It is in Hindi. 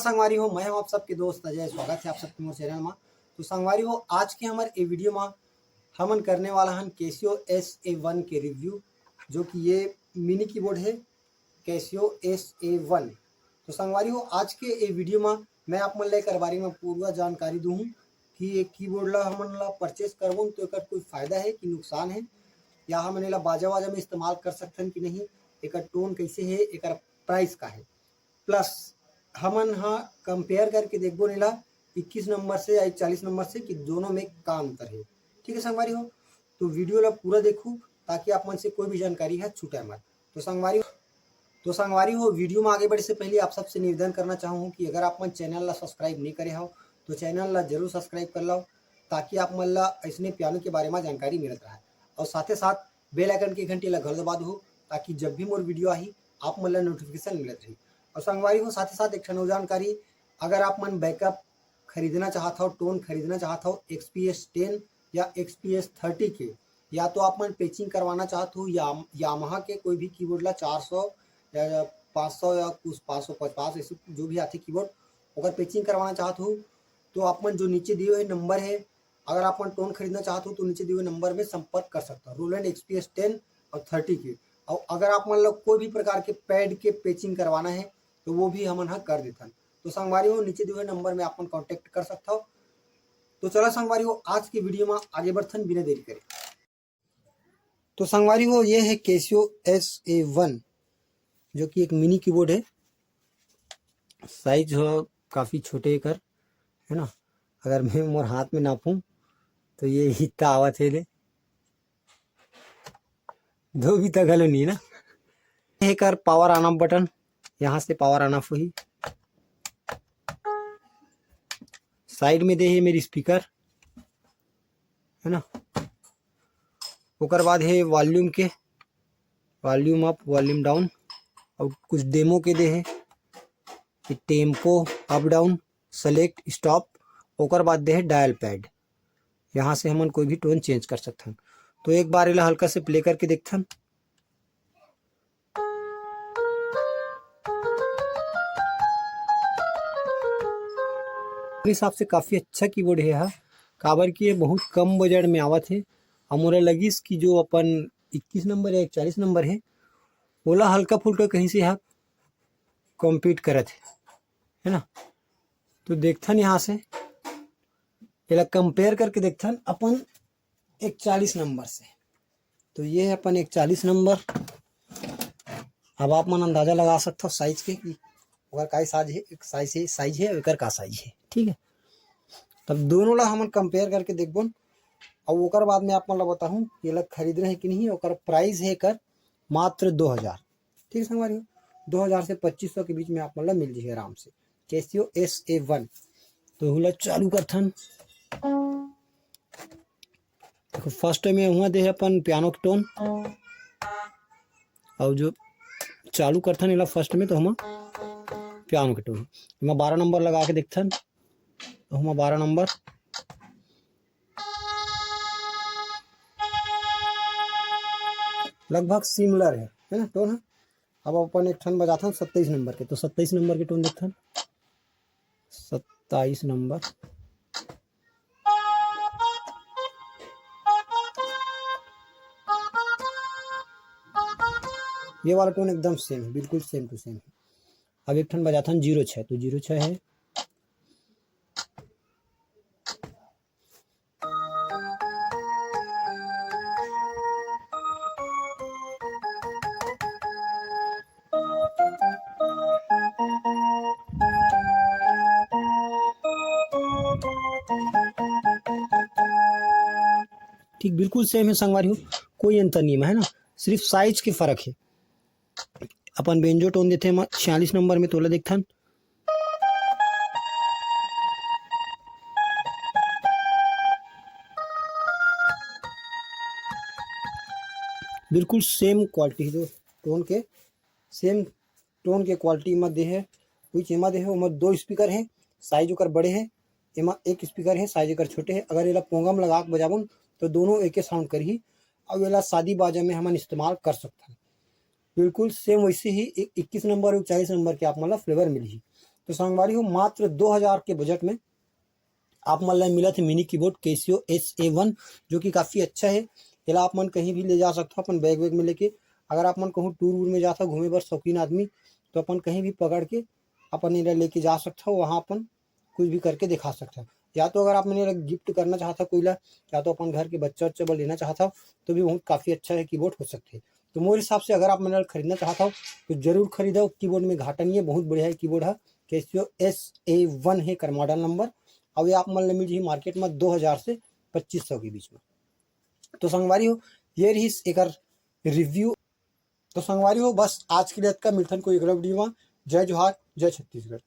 संगवारी हो, मैं हूं आप सबके दोस्त अजय। स्वागत है आप सबके मोर चैनल में। तो संगवारी हो, आज के हमारे वीडियो में हमन करने वाला हन कैसियो SA1 के रिव्यू, जो कि ये मिनी कीबोर्ड है कैसियो SA1। तो संगवारी हो, आज के ये वीडियो में मैं आप मन लेकर बारे में पूरा जानकारी दूँ कि ये कीबोर्ड ला हमन ला परचेस करबो तो एक कोई फायदा है कि नुकसान है, या हम एला बाजा वाजा में इस्तेमाल कर सकथन कि नहीं, एक टोन कैसे है, एक प्राइस का है, प्लस हमन हाँ कंपेयर करके देखबो नीला 21 नंबर से या 41 नंबर से कि दोनों में का अंतर है। ठीक है संगवारी हो, तो वीडियो ला पूरा देखू ताकि आप मन से कोई भी जानकारी है छूटे मत। तो संगवारी हो, वीडियो में आगे बढ़ने से पहले आप सबसे निवेदन करना चाहूँ कि अगर आप मन चैनल ला सब्सक्राइब नहीं करे हो तो चैनल ला जरूर सब्सक्राइब कर लो, ताकि आप मन ला ऐसने पियानो के बारे में जानकारी मिलत रहे। और साथ ही साथ बेल आइकन की घंटी ला घर दबा दो, ताकि जब भी मोर वीडियो आई आप मन ला नोटिफिकेशन मिलत रही। और संगवारी हो, साथ ही साथ एक ठन और जानकारी, अगर आप मन बैकअप खरीदना चाहता हो, टोन खरीदना चाहता हो XPS 10 या XPS 30 के, या तो आप मन पेचिंग करवाना चाहते हो या यामाहा के कोई भी कीबोर्ड ला 400 या 500 या कुछ 550 ऐसे जो भी आते कीबोर्ड, अगर पेचिंग करवाना चाहते हो तो आप मन जो नीचे दिए हुए नंबर है, अगर आप मन टोन खरीदना चाहते हो तो नीचे दिए हुए नंबर में संपर्क कर सकते हो, रोलैंड XPS 10 और 30 के। और अगर आप मन लोग कोई भी प्रकार के पैड के पेचिंग करवाना है तो वो भी हम कर देते। तो संगवारी हो, नीचे दिए हुए नंबर में आप कांटेक्ट कर सकते हो। तो चलो संगवारी हो, आज की वीडियो में आगे बढ़थन बिना देरी करे। तो संगवारी हो, ये है कैसियो SA1, जो कि एक मिनी कीबोर्ड है। साइज हो काफ़ी छोटे कर है ना, अगर मैं मोर हाथ में नापूं तो ये इतना आवत है ले दो भी तक हलो नहीं ना। ये कर पावर ऑन ऑफ बटन, यहाँ से पावर ऑन ऑफ हुई। साइड में दे है मेरी स्पीकर है ना, ओकर बाद है वॉल्यूम के, वॉल्यूम अप वॉल्यूम डाउन, और कुछ डेमो के दे है कि tempo up down select stop. ओकर बाद दे है डायल पैड, यहाँ से हमन कोई भी टोन चेंज कर सकते हैं। तो एक बार इला हल्का से प्ले करके देखथन। हिसाब से काफ़ी अच्छा कीबोर्ड है यह, काबर की ये बहुत कम बजट में आवत है। और मोला लगिस कि जो अपन 21 नंबर या 41 नंबर है ओला हल्का फुल्का कहीं से यहाँ कॉम्पीट करत है ना। तो देखथन यहाँ से एला कंपेयर करके देखथन अपन 41 नंबर से। तो ये है अपन 41 नंबर। अब आप मन अंदाजा लगा सकते हो साइज के कि ओकर का साइज है ओकर का साइज है। ठीक है, तब दोनों ला हमन कंपेयर करके देखबो, और ओकर बाद में आप मन ला बताहूँ ये ला खरीद रहे कि नहीं। ओकर प्राइस है कर मात्र 2000। ठीक है संगवारी, 2000 से 2500 के बीच में आप मन ला मिल जाए आराम से कैसियो SA1। तो हुला चालू करथन। देखो फर्स्ट में हुआ दे है अपन पियानो के टोन, और जो चालू करथन इला फर्स्ट में तो हम पियानो के टोन में 12 नंबर लगा के देखथन। तो हम 12 नंबर लगभग सिमिलर है ना टोन है। अब अपन एक ठन बजाथन 27 नंबर के, तो 27 नंबर के टोन देखथन। 27 नंबर ये वाला टोन एकदम सेम है, बिल्कुल सेम टू सेम है। अब एक ठन बजाथन 06, तो 06 है। ठीक बिल्कुल सेम है संगवारी हो, कोई अंतर नहीं है ना, सिर्फ साइज के फर्क है। अपन बेंजो टोन देते हैं 46 नंबर में, तोला देखथन। बिल्कुल सेम क्वालिटी जो टोन के, सेम टोन के क्वालिटी में दे है। कुछ एमा दे है, उमा 2 स्पीकर है, साइज ओकर बड़े है। एमा 1 स्पीकर है, साइज ओकर छोटे है। अगर एला पोंगम लगा के बजाबन तो दोनों एक साउंड करही, और एला शादी बाजा में हमन इस्तेमाल कर सकते हैं। बिल्कुल सेम वैसे ही 21 नंबर और 40 नंबर के आप मतलब फ्लेवर मिली। तो संगवारी हो मात्र 2000 के बजट में आप मन ला मिला थे मिनी कीबोर्ड कैसियो SA1, जो कि काफ़ी अच्छा है। एला आप मन कहीं भी ले जा सकते हो अपन बैग वैग में लेके। अगर आप मन कहूँ टूर वूर में जाता हो घूमे बर शौकीन आदमी, तो अपन कहीं भी पकड़ के अपन इन्हें लेके जा सकते हो, वहाँ अपन कुछ भी करके दिखा सकते हो। या तो अगर आप मैंने गिफ्ट करना चाहता कोई ला, या तो अपन घर के बच्चा उच्चा पर लेना चाहता हो, तो भी बहुत काफ़ी अच्छा है कीबोर्ड हो सकते हैं। तो मेरे हिसाब से अगर आप मैंने खरीदना चाहता हो तो जरूर खरीदो। कीबोर्ड में घाटा नहीं है, बहुत बढ़िया है कीबोर्ड है। कैसियो SA1 है कर मॉडल नंबर, और ये आप मन मिल जाइए मार्केट में 2000 से 2500 के बीच में। तो संगवारी हो ये रही एक रिव्यू। तो संगवारी हो बस आज के लिए का मिलथन को एक वीडियो में। जय जोहार, जय छत्तीसगढ़।